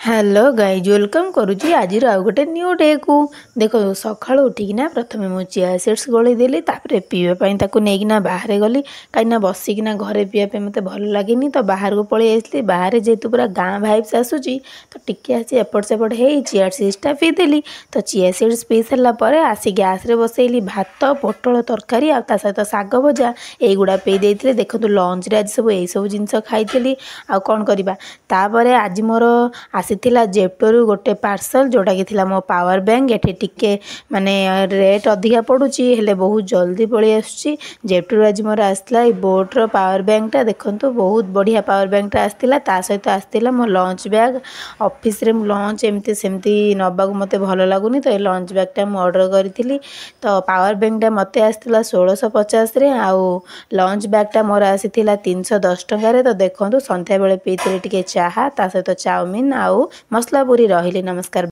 Hello guys welcome करुँची आज आउ गोटे न्यू डे को देखो सकाळु उठिकिना प्रथमे मु चिया सीड्स गोळेदेली तापरे पीवा ताकू नेकिना बाहर गली कहीं बसिकिना घरे पीवा मते भल लगेनी तो बाहर को पळै आसली बाहर जेतु पूरा गाँ भाइब्स आसुची तो टिके आसी एपट सेपट हे चिया सीड्सटा पीदेली तो चिया सीड्स पी सारा पर आसी गैस रे बसैली भात पोटल तरकारी आ ता सहित शाग भजा एगुड़ा पी देइथिले देखंतु लंच रे आज सब एई सब जिंस खाइथिली आ कोन करबा तापरे आज मोर आसीथिला जेप्टोरू गोटे पार्सल जोटा कि थिला मो पावर बैंक एठी टिके माने रेट अधिका पड़ुची हेले बहुत जल्दी पळै आसुची जेप्टोरू आज मोर आसला ए बोट पावर बैंक टा देखंतु बहुत बढ़िया पावर बैंक टा आसतिला ता सहित आसतिला मो लंच बैग ऑफिस रे लंच एमती सेमती नबाक मते भलो लागुनी तो ए लंच बैग टा मु ऑर्डर करथिली तो पावर बैंक टा मते आसतिला 1650 रे आ लंच बैग टा मोर आसीथिला 310 टका रे तो देखंतु संध्या बेले पीथिले टिके चाहा ता सहित चाउमीन आउ मसला पूरी रहिले। नमस्कार।